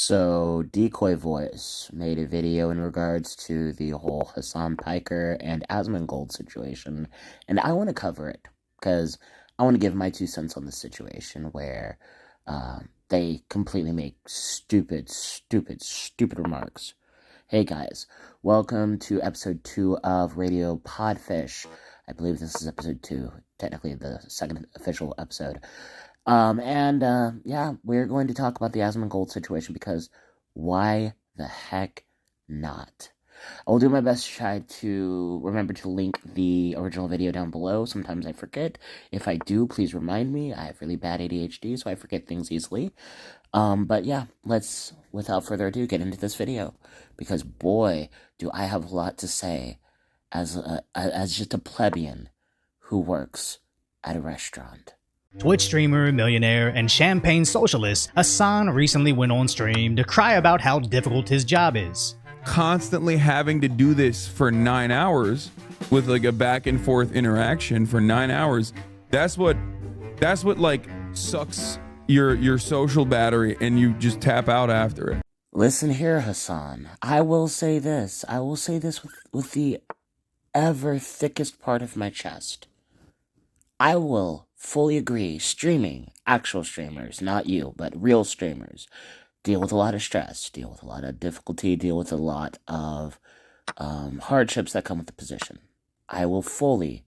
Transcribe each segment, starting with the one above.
So, Decoy Voice made a video in regards to the whole Hassan Piker and AsmonGold situation, and I want to cover it because I want to give my 2 cents on the situation where they completely make stupid remarks. Hey guys, welcome to episode 2 of Radio Podfish. I believe this is episode 2, technically the second official episode. Yeah, we're going to talk about the AsmonGold situation because why the heck not? I will do my best to try to remember to link the original video down below. Sometimes I forget. If I do, please remind me. I have really bad ADHD, so I forget things easily. But yeah, let's, without further ado, get into this video. Because boy, do I have a lot to say as just a plebeian who works at a restaurant. Twitch streamer, millionaire, and champagne socialist, Hassan recently went on stream to cry about how difficult his job is. Constantly having to do this for 9 hours with like a back and forth interaction for 9 hours, that's what like sucks your social battery and you just tap out after it. Listen here, Hassan. I will say this with the ever thickest part of my chest. I will fully agree, streaming, actual streamers, not you, but real streamers, deal with a lot of stress, deal with a lot of difficulty, deal with a lot of hardships that come with the position. I will fully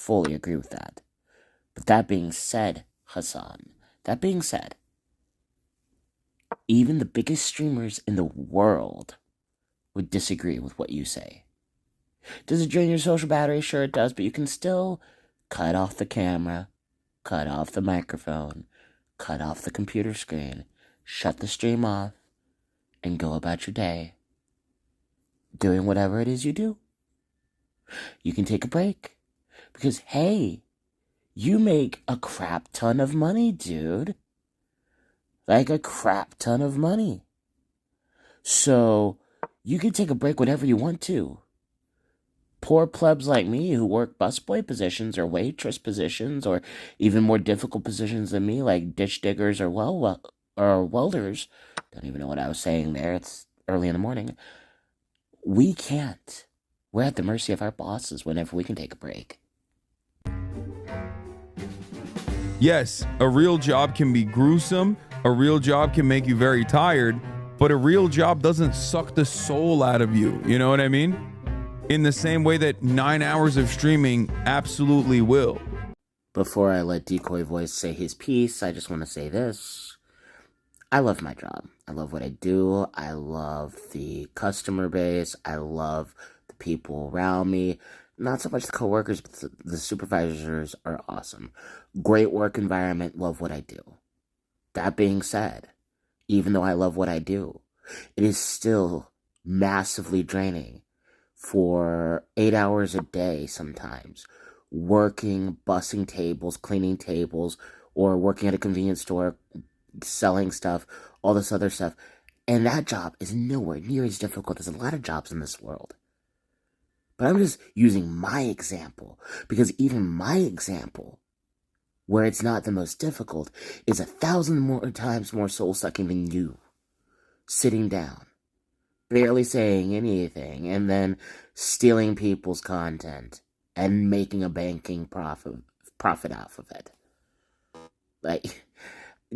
agree with that. But that being said, Hassan, even the biggest streamers in the world would disagree with what you say. Does it drain your social battery? Sure it does, but you can still cut off the camera, cut off the microphone, cut off the computer screen, shut the stream off, and go about your day, doing whatever it is you do. You can take a break, because hey, you make a crap ton of money, dude. Like a crap ton of money. So, you can take a break whenever you want to. Poor plebs like me who work busboy positions or waitress positions or even more difficult positions than me like ditch diggers or welders. Don't even know what I was saying there. It's early in the morning. We can't. We're at the mercy of our bosses whenever we can take a break. Yes, a real job can be gruesome, a real job can make you very tired, but a real job doesn't suck the soul out of you. You know what I mean? In the same way that 9 hours of streaming absolutely will. Before I let Decoy Voice say his piece, I just want to say this. I love my job. I love what I do. I love the customer base. I love the people around me. Not so much the coworkers, but the supervisors are awesome. Great work environment. Love what I do. That being said, even though I love what I do, it is still massively draining for 8 hours a day sometimes, working, bussing tables, cleaning tables, or working at a convenience store, selling stuff, all this other stuff. And that job is nowhere near as difficult as a lot of jobs in this world. But I'm just using my example, because even my example, where it's not the most difficult, is 1,000 more times more soul-sucking than you, sitting down, barely saying anything, and then stealing people's content and making a banking profit off of it. Like,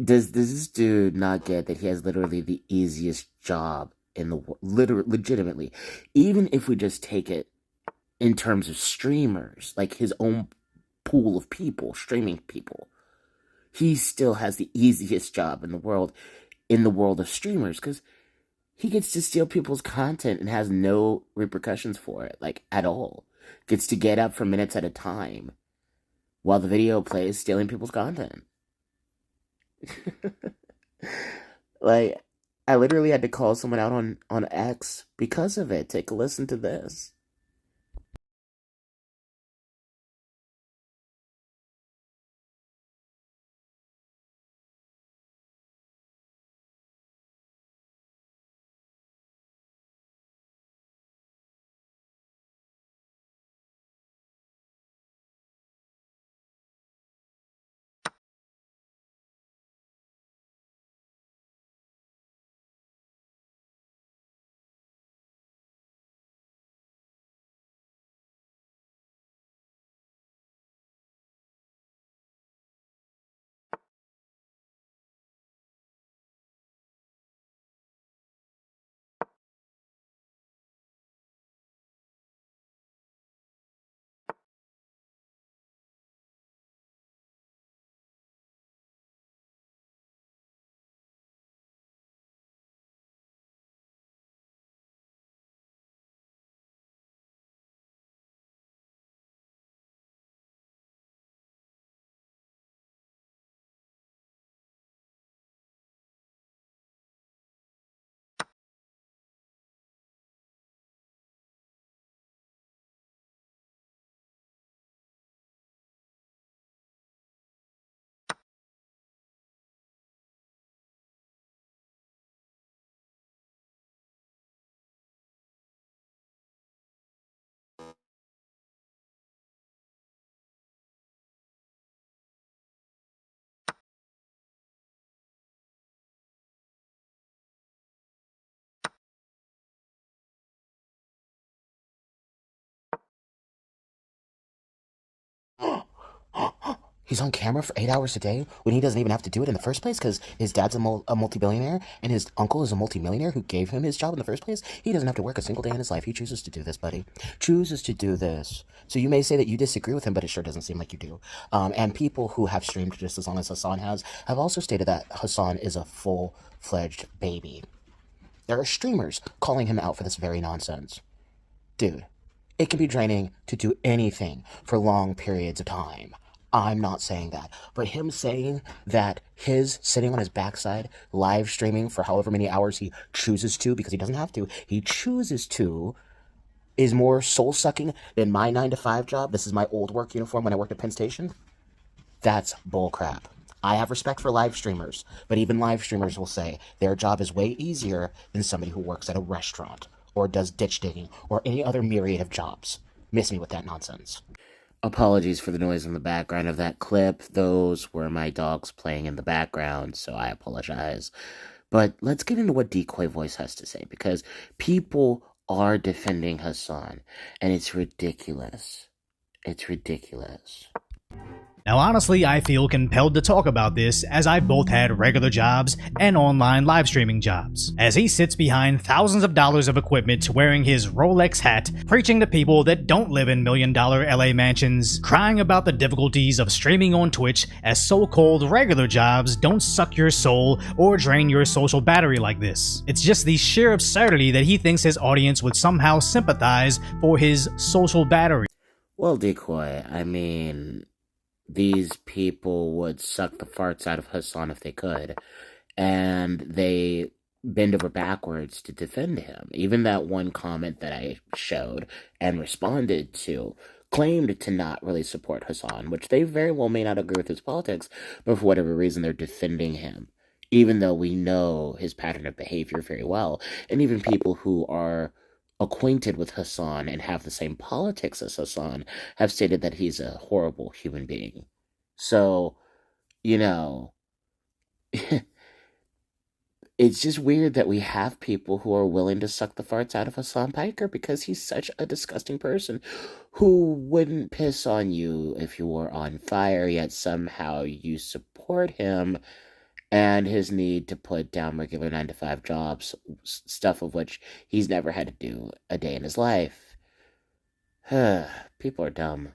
does this dude not get that he has literally the easiest job in the world? Legitimately. Even if we just take it in terms of streamers, like his own pool of people, streaming people, he still has the easiest job in the world of streamers, because he gets to steal people's content and has no repercussions for it, like, at all. Gets to get up for minutes at a time while the video plays, stealing people's content. Like, I literally had to call someone out on X because of it. Take a listen to this. He's on camera for 8 hours a day when he doesn't even have to do it in the first place because his dad's a multi-billionaire and his uncle is a multi-millionaire who gave him his job in the first place. He doesn't have to work a single day in his life. He chooses to do this, buddy. Chooses to do this. So you may say that you disagree with him, but it sure doesn't seem like you do. And people who have streamed just as long as Hassan have also stated that Hassan is a full-fledged baby. There are streamers calling him out for this very nonsense. Dude, it can be draining to do anything for long periods of time. I'm not saying that. But him saying that his sitting on his backside, live streaming for however many hours he chooses to, because he doesn't have to, he chooses to, is more soul-sucking than my 9-to-5 job. This is my old work uniform when I worked at Penn Station. That's bullcrap. I have respect for live streamers, but even live streamers will say their job is way easier than somebody who works at a restaurant or does ditch digging or any other myriad of jobs. Miss me with that nonsense. Apologies for the noise in the background of that clip. Those were my dogs playing in the background, so I apologize. But let's get into what Decoy Voice has to say, because people are defending Hassan, and it's ridiculous. It's ridiculous. Now honestly, I feel compelled to talk about this as I've both had regular jobs and online live streaming jobs, as he sits behind thousands of dollars of equipment wearing his Rolex hat, preaching to people that don't live in million-dollar LA mansions, crying about the difficulties of streaming on Twitch as so-called regular jobs don't suck your soul or drain your social battery like this. It's just the sheer absurdity that he thinks his audience would somehow sympathize for his social battery. Well, Decoy, I mean, these people would suck the farts out of Hassan if they could, and they bend over backwards to defend him. Even that one comment that I showed and responded to claimed to not really support Hassan, which they very well may not agree with his politics, but for whatever reason they're defending him, even though we know his pattern of behavior very well. And even people who are acquainted with Hassan and have the same politics as Hassan have stated that he's a horrible human being. So, you know, it's just weird that we have people who are willing to suck the farts out of Hassan Piker because he's such a disgusting person who wouldn't piss on you if you were on fire, yet somehow you support him and his need to put down regular 9-to-5 jobs, stuff of which he's never had to do a day in his life. People are dumb.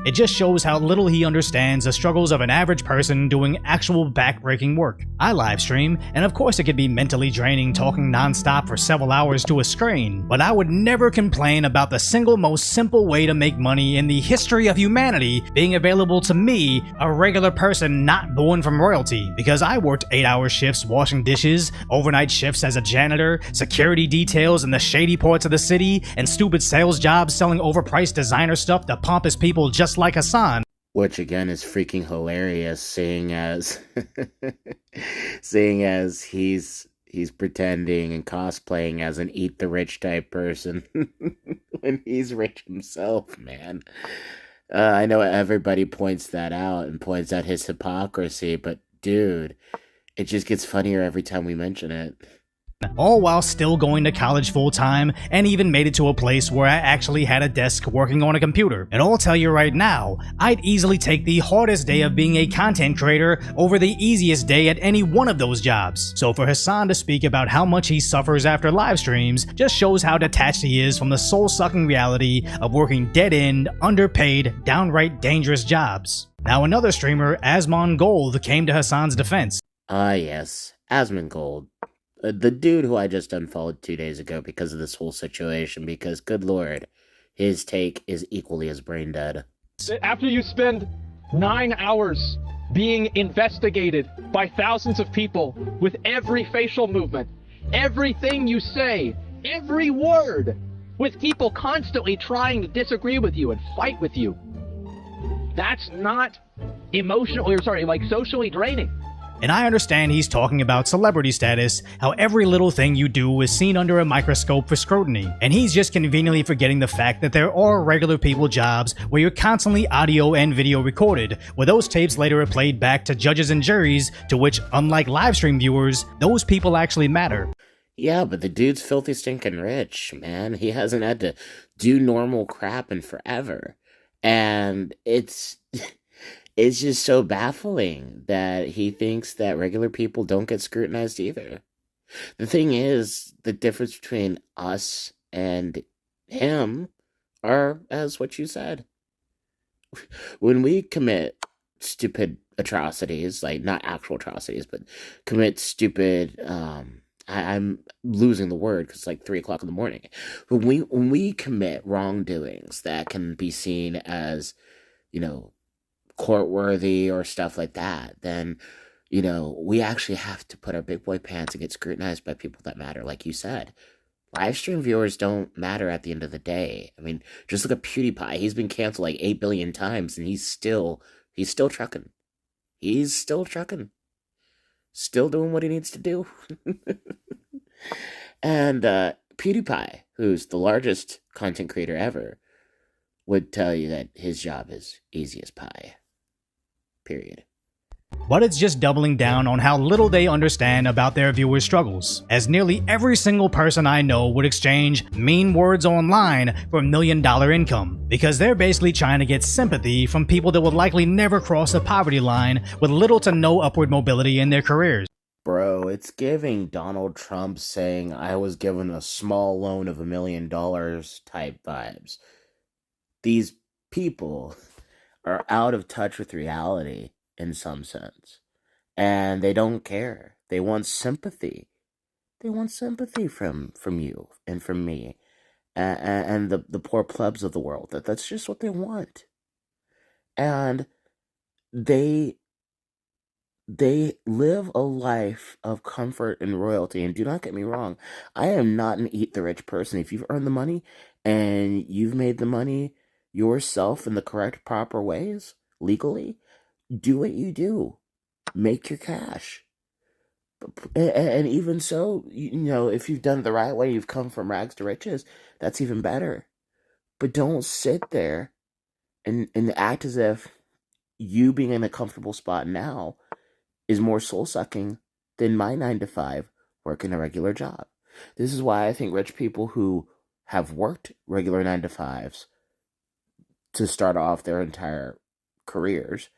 It just shows how little he understands the struggles of an average person doing actual back-breaking work. I live stream, and of course it can be mentally draining talking non-stop for several hours to a screen, but I would never complain about the single most simple way to make money in the history of humanity being available to me, a regular person not born from royalty, because I worked 8-hour shifts washing dishes, overnight shifts as a janitor, security details in the shady parts of the city, and stupid sales jobs selling overpriced designer stuff to pompous people just like Hassan. Which again is freaking hilarious, seeing as seeing as he's pretending and cosplaying as an eat the rich type person when he's rich himself, man. I know everybody points that out and points out his hypocrisy, but dude, it just gets funnier every time we mention it. All while still going to college full-time, and even made it to a place where I actually had a desk working on a computer. And I'll tell you right now, I'd easily take the hardest day of being a content creator over the easiest day at any one of those jobs. So for Hassan to speak about how much he suffers after live streams just shows how detached he is from the soul-sucking reality of working dead-end, underpaid, downright dangerous jobs. Now another streamer, AsmonGold, came to Hassan's defense. Yes, AsmonGold. The dude who I just unfollowed 2 days ago because of this whole situation, because, good lord, his take is equally as brain dead. After you spend 9 hours being investigated by thousands of people with every facial movement, everything you say, every word, with people constantly trying to disagree with you and fight with you, that's not socially draining. And I understand he's talking about celebrity status, how every little thing you do is seen under a microscope for scrutiny. And he's just conveniently forgetting the fact that there are regular people jobs where you're constantly audio and video recorded, where those tapes later are played back to judges and juries, to which, unlike live stream viewers, those people actually matter. Yeah, but the dude's filthy stinking rich, man. He hasn't had to do normal crap in forever. And it's It's just so baffling that he thinks that regular people don't get scrutinized either. The thing is, the difference between us and him are, as what you said. When we commit stupid atrocities, like not actual atrocities, but commit stupid, I'm losing the word because it's like 3 o'clock in the morning. But when we commit wrongdoings that can be seen as, you know, court worthy or stuff like that, then we actually have to put our big boy pants and get scrutinized by people that matter, like you said. Live stream viewers don't matter at the end of the day. I mean, just look at PewDiePie. He's been canceled like 8 billion times, and he's still trucking. He's still trucking. Still doing what he needs to do. And PewDiePie, who's the largest content creator ever, would tell you that his job is easy as pie. Period. But it's just doubling down on how little they understand about their viewers' struggles, as nearly every single person I know would exchange mean words online for $1 million income, because they're basically trying to get sympathy from people that would likely never cross the poverty line with little to no upward mobility in their careers. Bro, it's giving Donald Trump saying I was given a small loan of $1 million type vibes. These people are out of touch with reality in some sense. And they don't care. They want sympathy. They want sympathy from you and from me. And the poor plebs of the world. That's just what they want. And they live a life of comfort and royalty. And do not get me wrong, I am not an eat the rich person. If you've earned the money and you've made the money yourself in the correct, proper ways, legally, do what you do. Make your cash. And even so, if you've done it the right way, you've come from rags to riches, that's even better. But don't sit there and act as if you being in a comfortable spot now is more soul-sucking than my 9 to 5 working a regular job. This is why I think rich people who have worked regular 9 to 5s to start off their entire careers,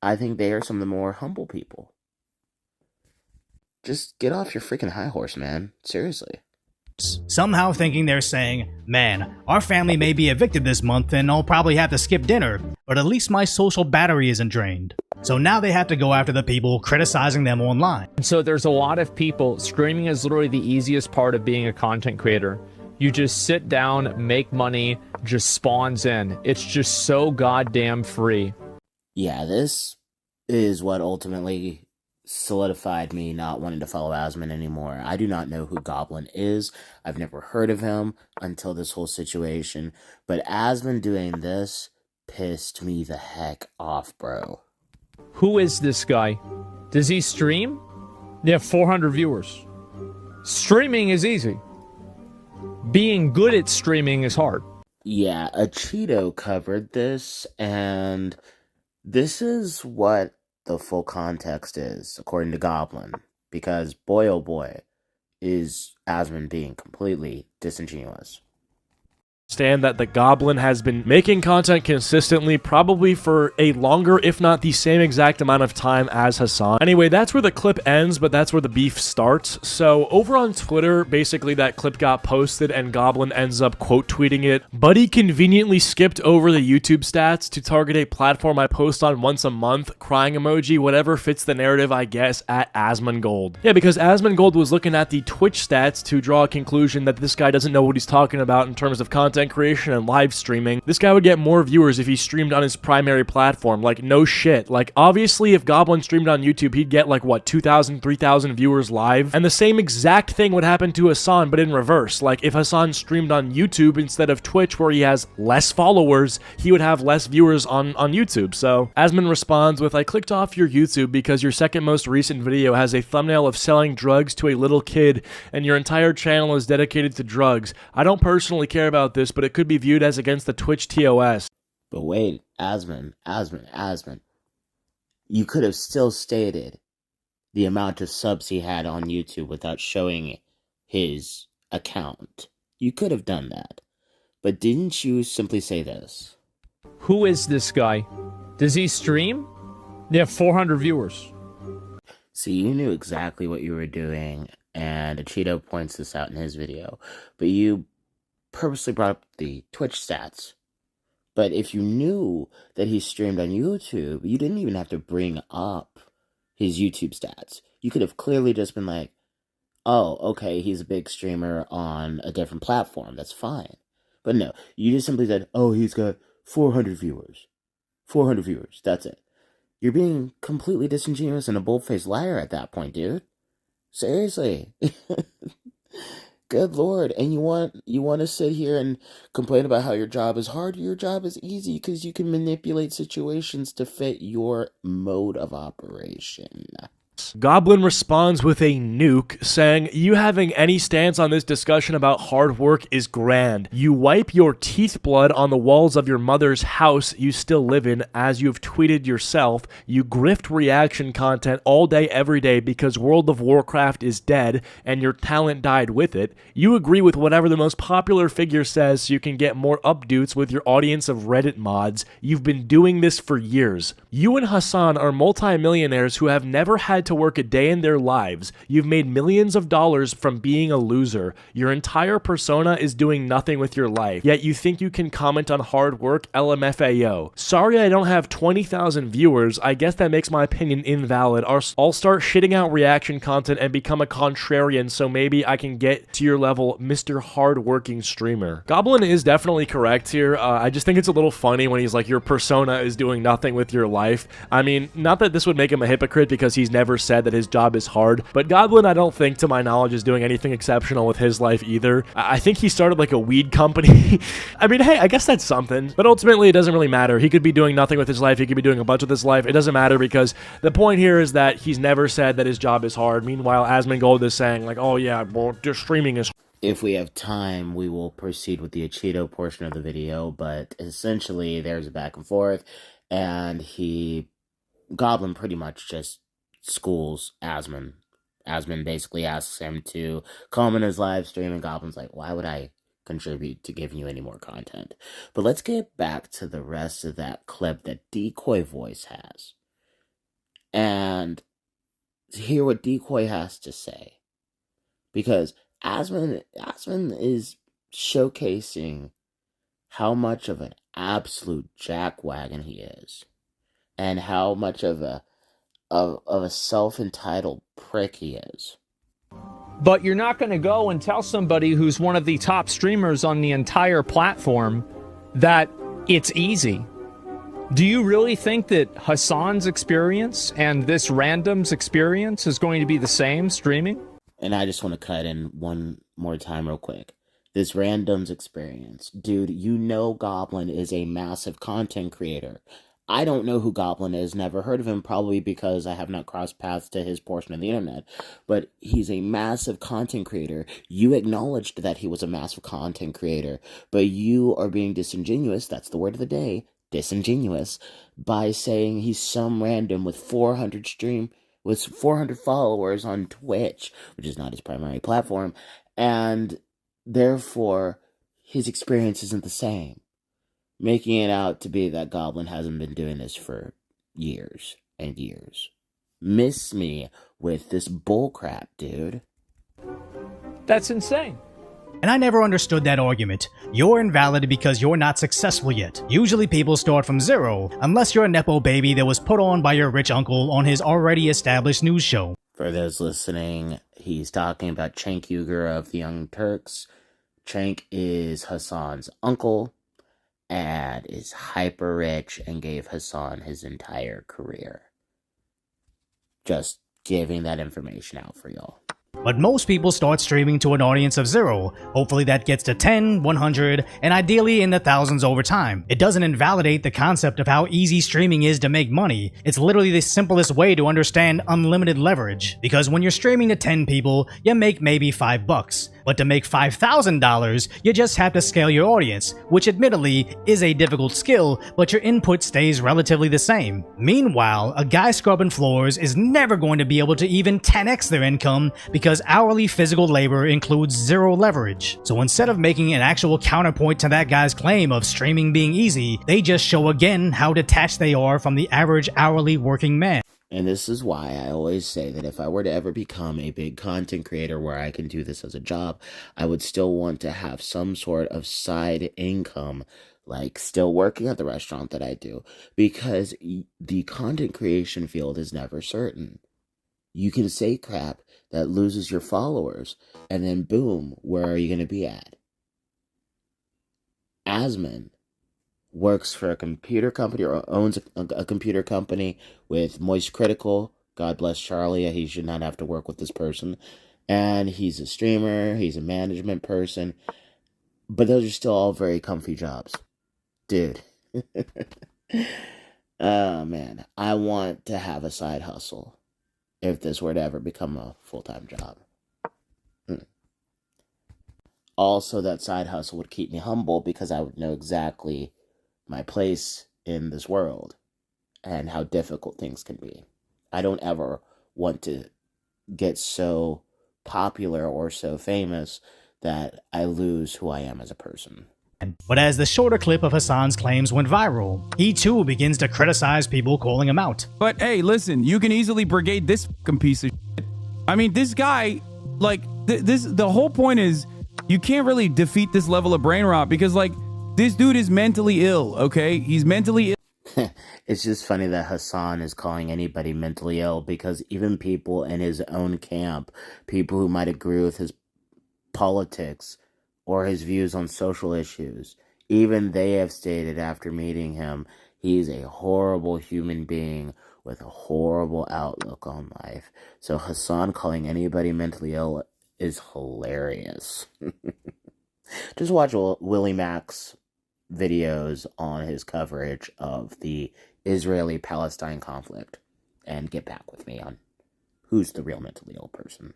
I think they are some of the more humble people. Just get off your freaking high horse, man. Seriously. Somehow thinking they're saying, man, our family may be evicted this month and I'll probably have to skip dinner, but at least my social battery isn't drained. So now they have to go after the people criticizing them online. So there's a lot of people, streaming is literally the easiest part of being a content creator. You just sit down, make money, just spawns in. It's just so goddamn free. Yeah, this is what ultimately solidified me not wanting to follow Asmon anymore. I do not know who Goblin is. I've never heard of him until this whole situation. But Asmon doing this pissed me the heck off, bro. Who is this guy? Does he stream? They have 400 viewers. Streaming is easy. Being good at streaming is hard. Yeah, Acheeto covered this, and this is what the full context is, according to Goblin. Because, boy oh boy, is Asmon being completely disingenuous. Understand that the Goblin has been making content consistently, probably for a longer, if not the same exact amount of time as Hassan. Anyway, that's where the clip ends, but that's where the beef starts. So over on Twitter, basically that clip got posted and Goblin ends up quote tweeting it. Buddy conveniently skipped over the YouTube stats to target a platform I post on once a month, crying emoji, whatever fits the narrative, I guess, at AsmonGold. Yeah, because AsmonGold was looking at the Twitch stats to draw a conclusion that this guy doesn't know what he's talking about in terms of content creation and live streaming. This guy would get more viewers if he streamed on his primary platform. Like, no shit. Like, obviously, if Goblin streamed on YouTube, he'd get, like, what, 2,000, 3,000 viewers live? And the same exact thing would happen to Hassan, but in reverse. Like, if Hassan streamed on YouTube instead of Twitch, where he has less followers, he would have less viewers on YouTube. So, Asmon responds with, I clicked off your YouTube because your second most recent video has a thumbnail of selling drugs to a little kid, and your entire channel is dedicated to drugs. I don't personally care about this, but it could be viewed as against the Twitch TOS. But wait, Asmon. You could have still stated the amount of subs he had on YouTube without showing his account. You could have done that. But didn't you simply say this? Who is this guy? Does he stream? Yeah, 400 viewers. See, you knew exactly what you were doing, and Acheeto points this out in his video, but you purposely brought up the Twitch stats. But if you knew that he streamed on YouTube, you didn't even have to bring up his YouTube stats. You could have clearly just been like, oh, okay, he's a big streamer on a different platform. That's fine. But no, you just simply said, oh, he's got 400 viewers. 400 viewers. That's it. You're being completely disingenuous and a bold-faced liar at that point, dude. Seriously. Good Lord. And you want to sit here and complain about how your job is hard? Your job is easy because you can manipulate situations to fit your mode of operation. Goblin responds with a nuke, saying, you having any stance on this discussion about hard work is grand. You wipe your teeth blood on the walls of your mother's house you still live in, as you've tweeted yourself. You grift reaction content all day every day because World of Warcraft is dead and your talent died with it. You agree with whatever the most popular figure says so you can get more updates with your audience of Reddit mods. You've been doing this for years. You and Hassan are multimillionaires who have never had to work a day in their lives. You've made millions of dollars from being a loser. Your entire persona is doing nothing with your life, yet you think you can comment on hard work? LMFAO. Sorry I don't have 20,000 viewers. I guess that makes my opinion invalid. I'll start shitting out reaction content and become a contrarian so maybe I can get to your level, Mr. Hardworking Streamer. Goblin is definitely correct here. I just think it's a little funny when he's like, your persona is doing nothing with your life. I mean, not that this would make him a hypocrite because he's never said that his job is hard, but Goblin, I don't think, to my knowledge, is doing anything exceptional with his life either. I think he started like a weed company. I mean, hey, I guess that's something, but ultimately it doesn't really matter. He could be doing nothing with his life. He could be doing a bunch with his life. It doesn't matter because the point here is that he's never said that his job is hard. Meanwhile, AsmonGold is saying like, oh yeah, well, just streaming is. If we have time, we will proceed with the Acheeto portion of the video, but essentially there's a back and forth, and Goblin pretty much just schools Asmon. Asmon basically asks him to comment his live stream, and Goblin's like, why would I contribute to giving you any more content? But let's get back to the rest of that clip that Decoy voice has, and hear what Decoy has to say, because Asmon is showcasing how much of an absolute jackwagon he is, and how much of a self-entitled prick he is. But you're not going to go and tell somebody who's one of the top streamers on the entire platform that it's easy. Do you really think that Hassan's experience and this random's experience is going to be the same streaming? And I just want to cut in one more time real quick. This random's experience. Dude, you know Goblin is a massive content creator. I don't know who Goblin is, never heard of him, probably because I have not crossed paths to his portion of the internet. But he's a massive content creator. You acknowledged that he was a massive content creator, but you are being disingenuous, that's the word of the day, disingenuous, by saying he's some random with 400 followers on Twitch, which is not his primary platform, and therefore his experience isn't the same, making it out to be that Goblin hasn't been doing this for years and years. Miss me with this bullcrap, dude. That's insane. And I never understood that argument. You're invalid because you're not successful yet. Usually people start from zero, unless you're a nepo baby that was put on by your rich uncle on his already established news show. For those listening, he's talking about Cenk Uygur of the Young Turks. Cenk is Hassan's uncle and is hyper rich and gave Hassan his entire career. Just giving that information out for y'all. But most people start streaming to an audience of 0. Hopefully that gets to 10, 100, and ideally in the thousands over time. It doesn't invalidate the concept of how easy streaming is to make money. It's literally the simplest way to understand unlimited leverage. Because when you're streaming to 10 people, you make maybe $5. But to make $5,000, you just have to scale your audience, which admittedly is a difficult skill, but your input stays relatively the same. Meanwhile, a guy scrubbing floors is never going to be able to even 10x their income because hourly physical labor includes zero leverage. So instead of making an actual counterpoint to that guy's claim of streaming being easy, they just show again how detached they are from the average hourly working man. And this is why I always say that if I were to ever become a big content creator where I can do this as a job, I would still want to have some sort of side income, like still working at the restaurant that I do, because the content creation field is never certain. You can say crap that loses your followers, and then boom, where are you going to be at? Asmon works for a computer company or owns a computer company with Moist Critical. God bless Charlie. He should not have to work with this person. And he's a streamer. He's a management person. But those are still all very comfy jobs. Dude. Oh, man. I want to have a side hustle if this were to ever become a full-time job. Also, that side hustle would keep me humble because I would know exactly my place in this world and how difficult things can be. I don't ever want to get so popular or so famous that I lose who I am as a person. But as the shorter clip of Hassan's claims went viral, he too begins to criticize people calling him out. But hey, listen, you can easily brigade this fucking piece of shit. I mean, this guy, like, the whole point is you can't really defeat this level of brain rot because, like, this dude is mentally ill, okay? He's mentally ill. It's just funny that Hassan is calling anybody mentally ill because even people in his own camp, people who might agree with his politics or his views on social issues, even they have stated after meeting him, he's a horrible human being with a horrible outlook on life. So Hassan calling anybody mentally ill is hilarious. Just watch Willie Mack's videos on his coverage of the Israeli-Palestine conflict and get back with me on who's the real mentally ill person.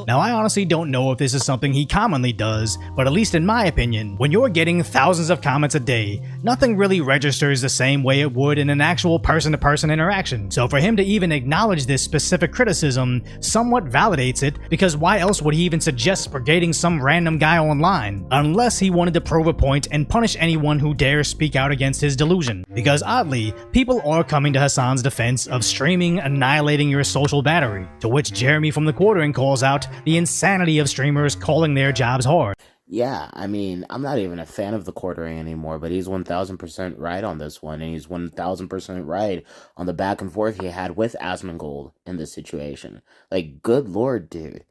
Now, I honestly don't know if this is something he commonly does, but at least in my opinion, when you're getting thousands of comments a day, nothing really registers the same way it would in an actual person-to-person interaction. So for him to even acknowledge this specific criticism somewhat validates it, because why else would he even suggest brigading some random guy online? Unless he wanted to prove a point and punish anyone who dares speak out against his delusion. Because oddly, people are coming to Hassan's defense of streaming annihilating your social battery, to which Jeremy from the Quartering calls out the insanity of streamers calling their jobs hard. Yeah, I mean, I'm not even a fan of the Quartering anymore, but he's 1000% right on this one, and he's 1000% right on the back and forth he had with AsmonGold in this situation. Like, good lord, dude.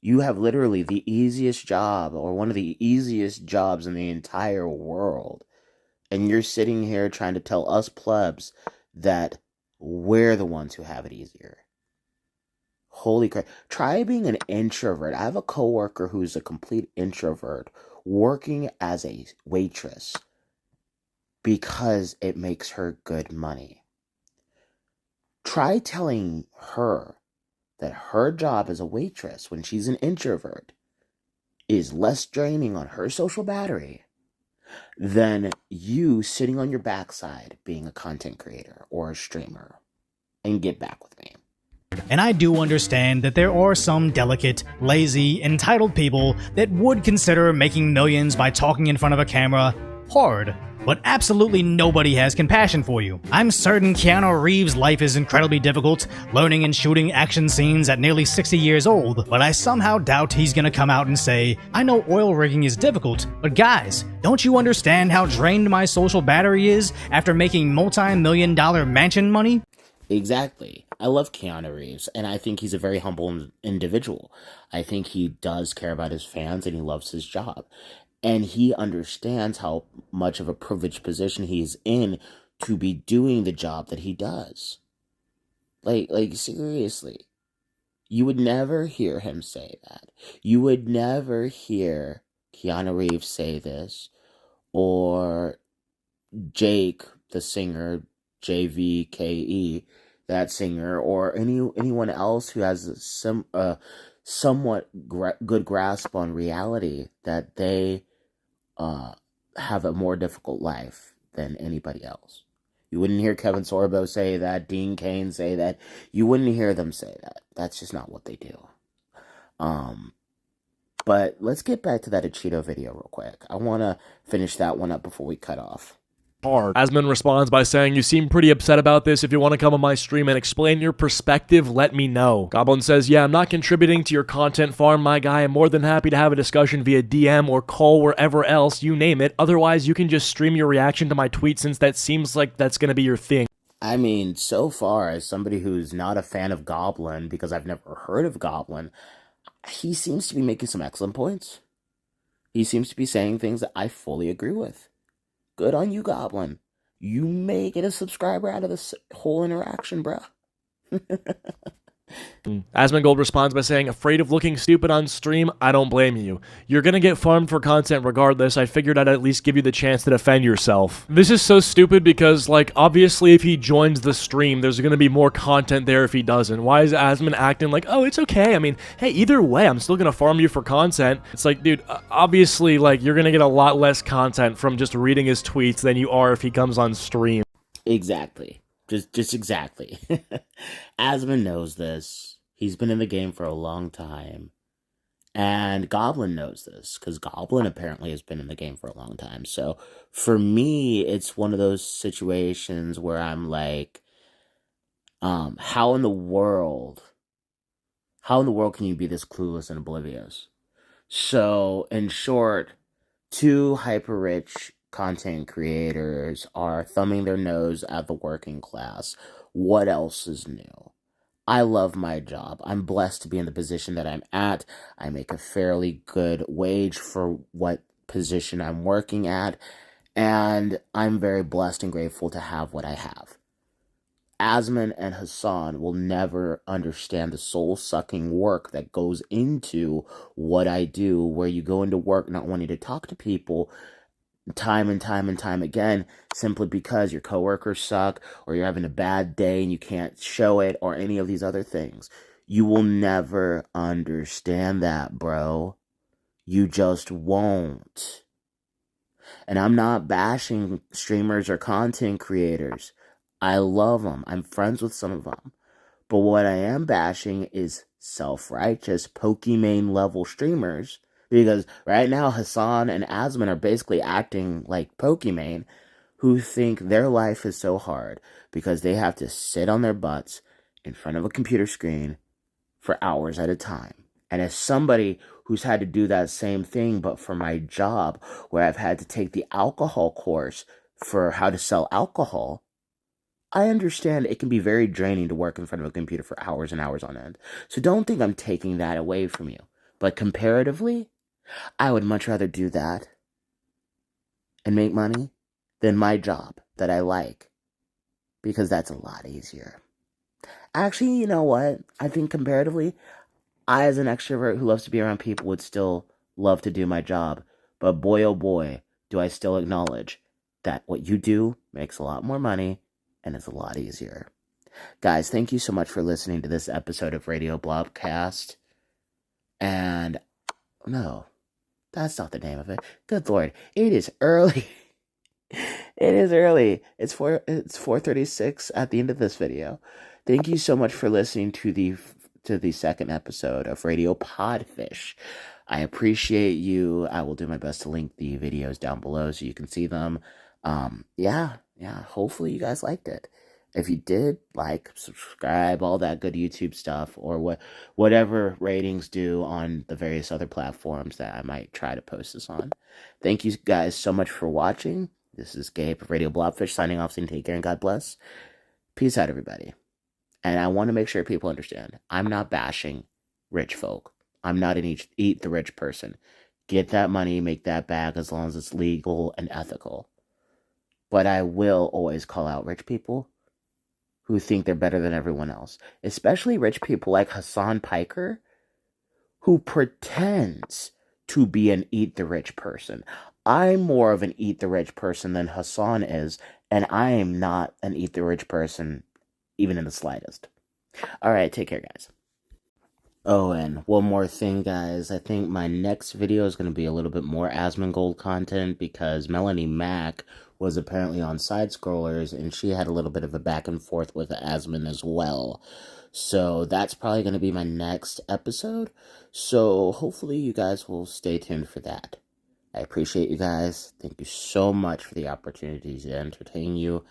You have literally the easiest job, or one of the easiest jobs in the entire world, and you're sitting here trying to tell us plebs that we're the ones who have it easier. Holy crap. Try being an introvert. I have a coworker who's a complete introvert working as a waitress because it makes her good money. Try telling her that her job as a waitress when she's an introvert is less draining on her social battery than you sitting on your backside being a content creator or a streamer. And get back with me. And I do understand that there are some delicate, lazy, entitled people that would consider making millions by talking in front of a camera hard, but absolutely nobody has compassion for you. I'm certain Keanu Reeves' life is incredibly difficult, learning and shooting action scenes at nearly 60 years old, but I somehow doubt he's gonna come out and say, I know oil rigging is difficult, but guys, don't you understand how drained my social battery is after making multi-million-dollar mansion money? Exactly. I love Keanu Reeves, and I think he's a very humble individual. I think he does care about his fans, and he loves his job. And he understands how much of a privileged position he's in to be doing the job that he does. Like seriously. You would never hear him say that. You would never hear Keanu Reeves say this, or Jake, the singer, JVKE, that singer, or anyone else who has somewhat good grasp on reality that they have a more difficult life than anybody else. You wouldn't hear Kevin Sorbo say that, Dean Cain say that. You wouldn't hear them say that. That's just not what they do. But let's get back to that Acheeto video real quick. I want to finish that one up before we cut off. Hard. Asmon responds by saying, "You seem pretty upset about this. If you want to come on my stream and explain your perspective, let me know." Goblin says, "Yeah, I'm not contributing to your content farm, my guy. I'm more than happy to have a discussion via DM or call wherever else, you name it. Otherwise, you can just stream your reaction to my tweet since that seems like that's going to be your thing." I mean, so far, as somebody who's not a fan of Goblin, because I've never heard of Goblin, he seems to be making some excellent points. He seems to be saying things that I fully agree with. Good on you, Goblin. You may get a subscriber out of this whole interaction, bruh. AsmonGold responds by saying, "Afraid of looking stupid on stream? I don't blame you. You're gonna get farmed for content regardless. I figured I'd at least give you the chance to defend yourself." This is so stupid because, like, obviously if he joins the stream, there's gonna be more content there if he doesn't. Why is Asmon acting like, oh, it's okay? I mean, hey, either way, I'm still gonna farm you for content. It's like, dude, obviously, like, you're gonna get a lot less content from just reading his tweets than you are if he comes on stream. Exactly. Just exactly. Asmon knows this. He's been in the game for a long time. And Goblin knows this, because Goblin apparently has been in the game for a long time. So for me, it's one of those situations where I'm like, how in the world can you be this clueless and oblivious? So in short, two hyper-rich content creators are thumbing their nose at the working class. What else is new? I love my job. I'm blessed to be in the position that I'm at. I make a fairly good wage for what position I'm working at, and I'm very blessed and grateful to have what I have. Asmon and Hassan will never understand the soul-sucking work that goes into what I do, where you go into work not wanting to talk to people time and time and time again, simply because your coworkers suck, or you're having a bad day and you can't show it, or any of these other things. You will never understand that, bro. You just won't. And I'm not bashing streamers or content creators. I love them. I'm friends with some of them. But what I am bashing is self-righteous Pokimane level streamers. Because right now, Hassan and Asmon are basically acting like Pokimane, who think their life is so hard because they have to sit on their butts in front of a computer screen for hours at a time. And as somebody who's had to do that same thing, but for my job, where I've had to take the alcohol course for how to sell alcohol, I understand it can be very draining to work in front of a computer for hours and hours on end. So don't think I'm taking that away from you. But comparatively, I would much rather do that and make money than my job that I like, because that's a lot easier. Actually, you know what? I think comparatively, I, as an extrovert who loves to be around people, would still love to do my job. But boy, oh boy, do I still acknowledge that what you do makes a lot more money and it's a lot easier. Guys, thank you so much for listening to this episode of Radio Blobcast. And no, that's not the name of it. Good Lord, it is early. It is early. It's 4:36 at the end of this video. Thank you so much for listening to the second episode of Radio Podfish. I appreciate you. I will do my best to link the videos down below so you can see them. Yeah. Hopefully you guys liked it. If you did, like, subscribe, all that good YouTube stuff, or whatever ratings do on the various other platforms that I might try to post this on. Thank you guys so much for watching. This is Gabe of Radio Blobfish signing off, saying take care and God bless. Peace out, everybody. And I want to make sure people understand, I'm not bashing rich folk. I'm not an eat the rich person. Get that money, make that bag, as long as it's legal and ethical. But I will always call out rich people who think they're better than everyone else. Especially rich people like Hassan Piker, who pretends to be an eat the rich person. I'm more of an eat the rich person than Hassan is, and I am not an eat the rich person even in the slightest. Alright, take care, guys. Oh, and one more thing, guys. I think my next video is going to be a little bit more AsmonGold content because Melanie Mack was apparently on Side Scrollers and she had a little bit of a back and forth with Asmon as well. So that's probably going to be my next episode. So hopefully you guys will stay tuned for that. I appreciate you guys. Thank you so much for the opportunity to entertain you.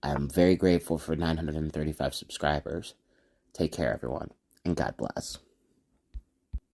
I'm very grateful for 935 subscribers. Take care, everyone, and God bless.